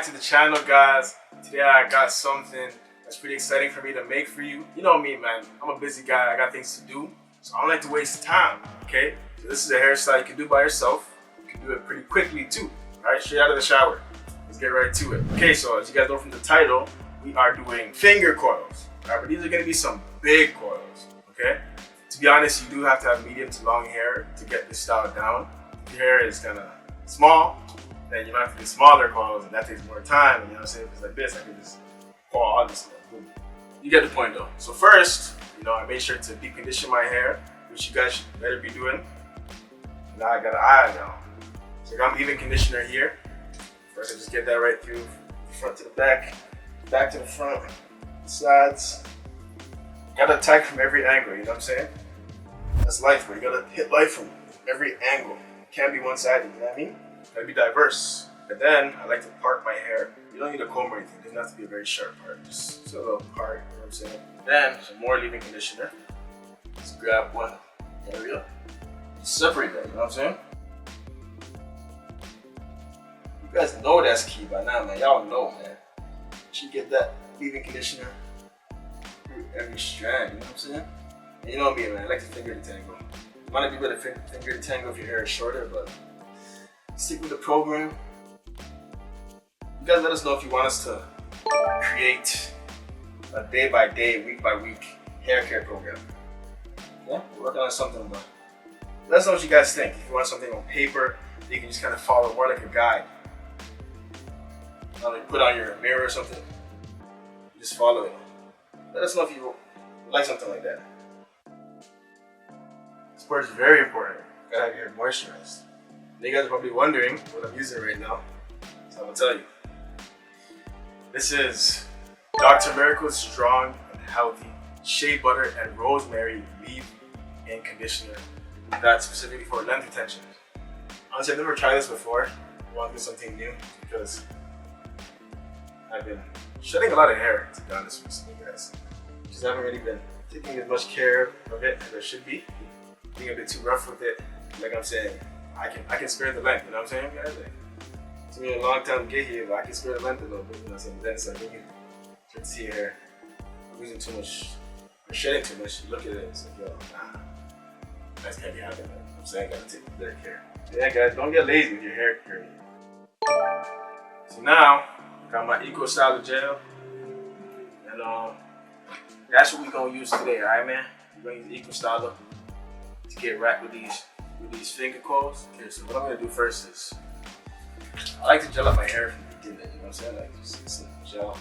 to the channel, guys. Today I got something that's pretty exciting for me to make for you. You know me, man. I'm a busy guy. I got things to do, so I don't like to waste time, okay? So this is a hairstyle you can do by yourself. You can do it pretty quickly too, all right? Straight out of the shower. Let's get right to it. Okay, so as you guys know from the title, we are doing finger coils, all right? But these are gonna be some big coils, okay? To be honest, you do have to have medium to long hair to get this style down. If your hair is kind of small, then you might have to do smaller coils, and that takes more time. And you know what I'm saying? If it's like this, I can just coil all this stuff. Boom. You get the point though. So first, you know, I made sure to deep condition my hair, which you guys should better be doing. Now I got an eye now. So I got my leave-in conditioner here. First I just get that right through, the front to the back to the front, the sides. Gotta attack from every angle, you know what I'm saying? That's life, but you gotta hit life from every angle. Can't be one-sided, you know what I mean? Gotta be diverse. But then I like to part my hair. You don't need a comb or anything. It doesn't have to be a very sharp part. Just a little part, you know what I'm saying? Then some more leave-in conditioner. Just grab one area. Just separate that, you know what I'm saying? You guys know that's key by now, man. Y'all know, man. You should get that leave-in conditioner through every strand, you know what I'm saying? And you know me, man. I like to finger detangle. You might be able to finger detangle if your hair is shorter, but stick with the program. You guys let us know if you want us to create a day-by-day, week-by-week hair care program. Yeah, we're working on something, but let us know what you guys think. If you want something on paper, you can just kind of follow more like a guide. Like put on your mirror or something, just follow it. Let us know if you like something like that. This part is very important. You gotta have your hair moisturized. You guys are probably wondering what I'm using right now, so I'm gonna tell you. This is 𝗪𝗥𝗢𝗗𝗗 Strong and Healthy Shea Butter and Rosemary Leave-In Conditioner. That's specifically for length retention. Honestly, I've never tried this before. I want to do something new because I've been shedding a lot of hair, to be honest with you guys. Just haven't really been taking as much care of it as I should be. Being a bit too rough with it. Like I'm saying, I can spare the length, you know what I'm saying, guys? Like, it took me a long time to get here, but I can spare the length a little bit, you know what I'm saying? But then it's like when you start to see your hair, I'm losing too much, or shedding too much, you look at it, it's like, yo, nah, that's can't be happening. You know what I'm saying, gotta take better care. Yeah, guys, don't get lazy with your hair care. So now, I got my 𝗣𝗥𝗢𝗗𝗗𝗓 gel, and that's what we're gonna use today, alright, man? We're gonna use 𝗣𝗥𝗢𝗗𝗗𝗓𝗏 to get right with these finger coils. Okay, so what I'm gonna do first is I like to gel up my hair from the beginning, you know what I'm saying? Like just get some gel.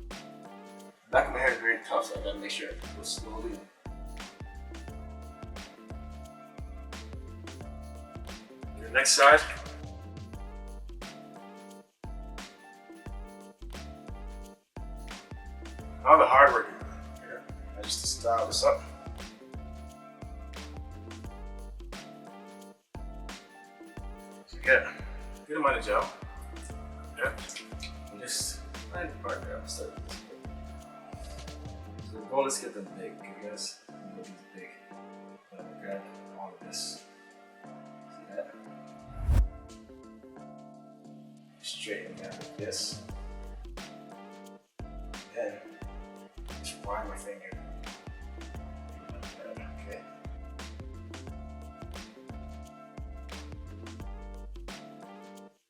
The back of my hair is very tough, so I gotta make sure I go slowly. The next side. Now the hard work here. I just style this up. So get a good amount of gel. Yeah. And just find the part there. I'll start with this big. So the goal is to get them big, I guess. Get these big. I'm gonna grab all of this. See that? Straighten that like this. Then just wind my finger. Okay.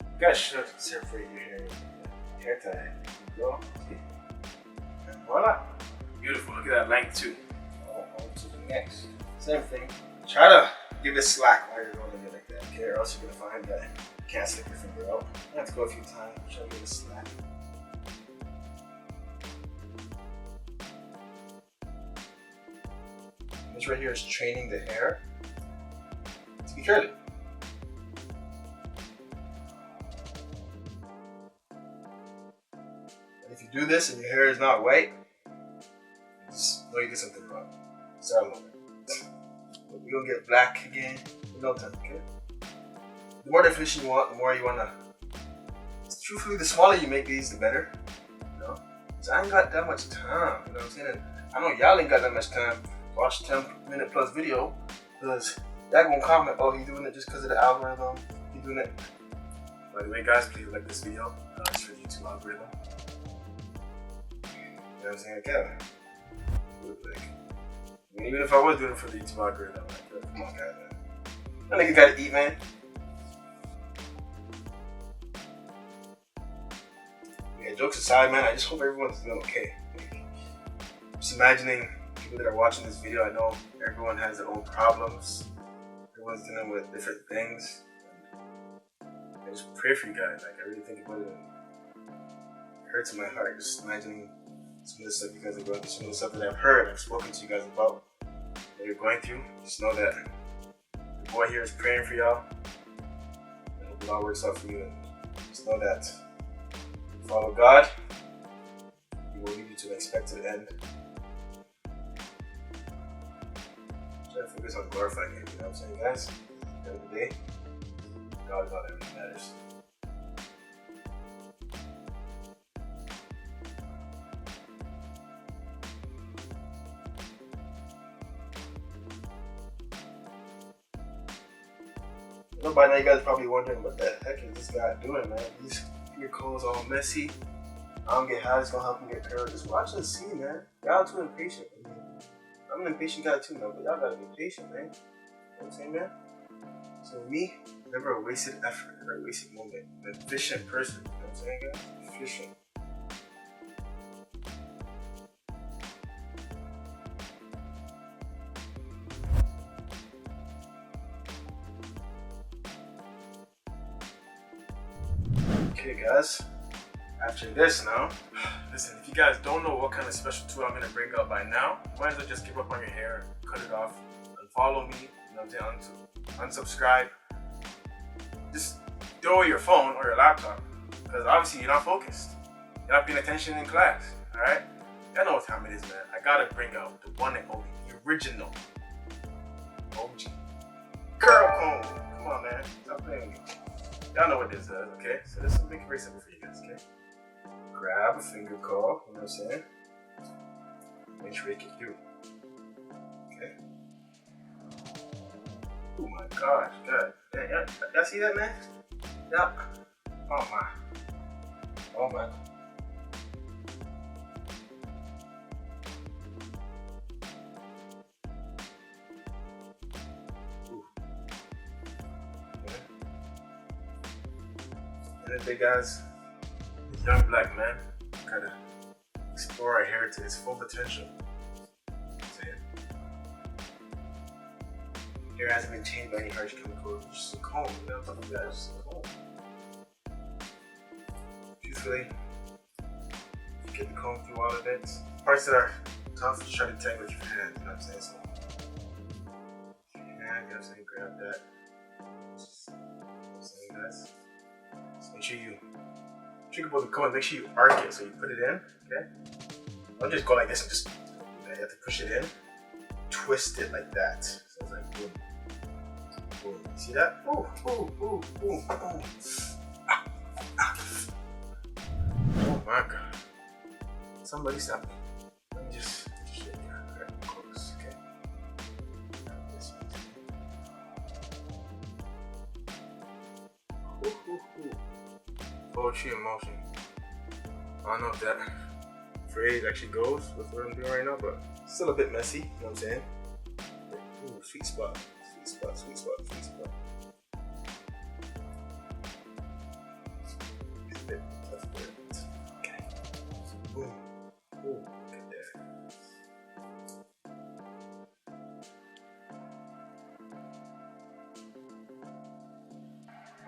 You guys should separate your hair tie. There you go. See? And voila. Beautiful. Look at that length too. On to the next. Same thing. Try to give it slack while you're rolling it like that. Okay, or else you're gonna find that you can't slip your finger out. You have to go a few times. Try to give it slack. This right here is training the hair to be curly. And if you do this and your hair is not white, just know you did something wrong. Start over. But we're gonna get black again in no time, okay? The more definition you want, the more you wanna. Truthfully, the smaller you make these, the better. You know? So I ain't got that much time, you know what I'm saying? And I know y'all ain't got that much time. Watch 10-minute plus video because y'all gonna comment, oh, he's doing it just because of the algorithm. He's doing it By the way, guys, please like this video. It's for the YouTube algorithm. You know what I'm saying? Again, even if I was doing it for the YouTube algorithm, like, come on, guys, man. That nigga gotta eat, man. Yeah, jokes aside, man, I just hope everyone's doing okay. Just imagining people that are watching this video. I know everyone has their own problems. Everyone's dealing with different things. I just pray for you guys. Like, I really think about it. It hurts in my heart just imagining some of the stuff you guys are going through, some of the stuff that I've heard, I've spoken to you guys about what you're going through. Just know that the boy here is praying for y'all. I hope it all works out for you. And just know that follow God. He will lead you to an expected end. Try to focus on glorifying Him. You know what I'm saying, guys? At the end of the day, God is all that really matters. By now you guys are probably wondering what the heck is this guy doing, man? These finger coils all messy. I don't get how it's gonna help him get parallel. Just watch and see, man. Y'all too impatient. I mean, I'm an impatient guy too, man, but y'all gotta be patient, man. You know what I'm saying, man? So me, never a wasted effort, never a wasted moment. I'm an efficient person, you know what I'm saying, guys? Efficient. Okay, guys, after this now, listen, if you guys don't know what kind of special tool I'm gonna bring up by now, might as well just give up on your hair, cut it off, unfollow me, you know what I'm saying, unsubscribe. Just throw away your phone or your laptop, because obviously you're not focused. You're not paying attention in class, alright? Y'all know what time it is, man. I gotta bring out the one and only, the original OG curl comb. Come on, man, stop playing with me. Y'all know what this does, okay? So this will make it very simple for you guys, okay? Grab a finger coil, you know what I'm saying? And rake it through. Okay? Oh my gosh, God. Y'all see that, man? Yeah. Oh my. Oh my. And the guys, this young black man gotta explore our hair to its full potential. Hair hasn't been changed by any harsh chemicals, it's just a comb, you know, talking about just a comb. Truthfully, you get the comb through all of it. Parts that are tough, just try to detangle with your hand, you know what I'm saying? So, you know what I'm saying, grab that. Just, you know what I'm saying, guys? So make sure you trick about the comb, make sure you arc it. So you put it in, okay? Don't just go like this and just, you have to push it in, twist it like that. So it's like boom, boom. See that? Ooh, ooh, ooh, ooh, ooh. Ah, ah. Oh my God. Somebody stop me. Let me just show you very close, okay? Ooh, ooh, ooh. Poetry in motion. I don't know if that phrase actually goes with what I'm doing right now, but still a bit messy, you know what I'm saying? Ooh, sweet spot, sweet spot, sweet spot, sweet spot. It's a bit tough there. Okay. Boom. Ooh, look at that.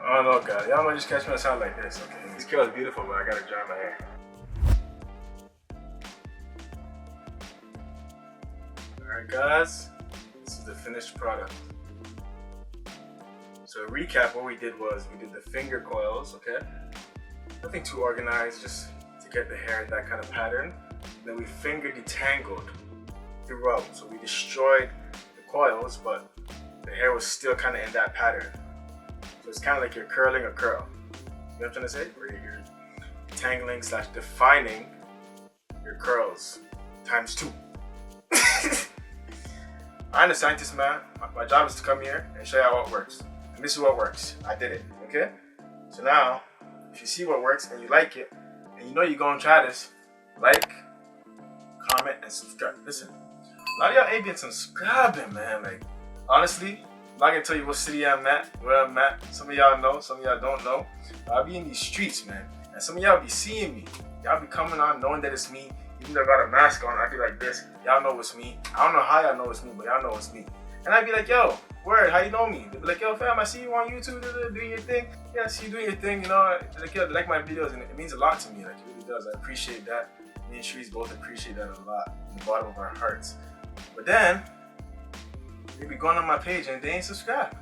Oh no, God, y'all might just catch me on a sound like this, okay? This girl is beautiful, but I gotta dry my hair. Alright, guys, this is the finished product. So, to recap, what we did was we did the finger coils, okay? Nothing too organized, just to get the hair in that kind of pattern. And then we finger detangled throughout. So, we destroyed the coils, but the hair was still kind of in that pattern. So it's kind of like you're curling a curl. You know what I'm trying to say? Where you're detangling / defining your curls times 2. I'm a scientist, man. My job is to come here and show you how it works. And this is what works. I did it, okay? So now, if you see what works and you like it, and you know you're gonna try this, like, comment, and subscribe. Listen, a lot of y'all ain't been subscribing, man. Like, honestly, I'm not gonna tell you what city I'm at, where I'm at. Some of y'all know, some of y'all don't know. I'll be in these streets, man. And some of y'all be seeing me. Y'all be coming on knowing that it's me. Even though I got a mask on, I be like this. Y'all know it's me. I don't know how y'all know it's me, but y'all know it's me. And I'd be like, yo, word, how you know me? They'd be like, yo, fam, I see you on YouTube doing your thing. Yeah, I see you doing your thing, you know. Like, yo, they like my videos, and it means a lot to me. Like, it really does. I appreciate that. Me and Sherrese both appreciate that a lot in the bottom of our hearts. But then, they be going on my page and they ain't subscribed.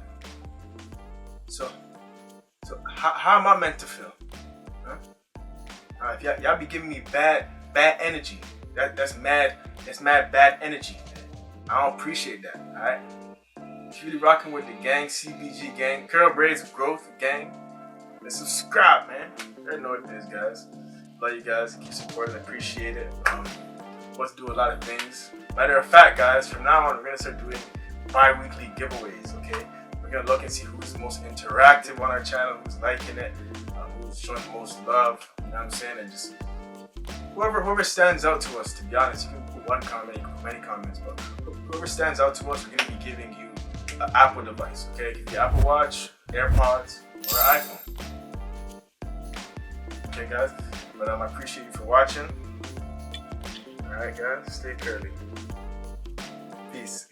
So how am I meant to feel? Huh? If y'all be giving me bad energy, that's mad bad energy. I don't appreciate that. All right. If you really rocking with the gang, CBG gang, Curl Braids Growth gang, then subscribe, man. You know what it is, guys. Love you guys. Keep supporting. Appreciate it. Want to do a lot of things. Matter of fact, guys, from now on, we're gonna start doing bi-weekly giveaways. Okay. We're gonna look and see who's the most interactive on our channel, who's liking it, who's showing the most love. You know what I'm saying? And just whoever stands out to us. To be honest, you can put one comment, you can put many comments, but whoever stands out to us, we're gonna be giving you an Apple device. Okay, it could be Apple Watch, AirPods, or iPhone. Okay, guys. But I appreciate you for watching. All right, guys. Stay curly. Peace.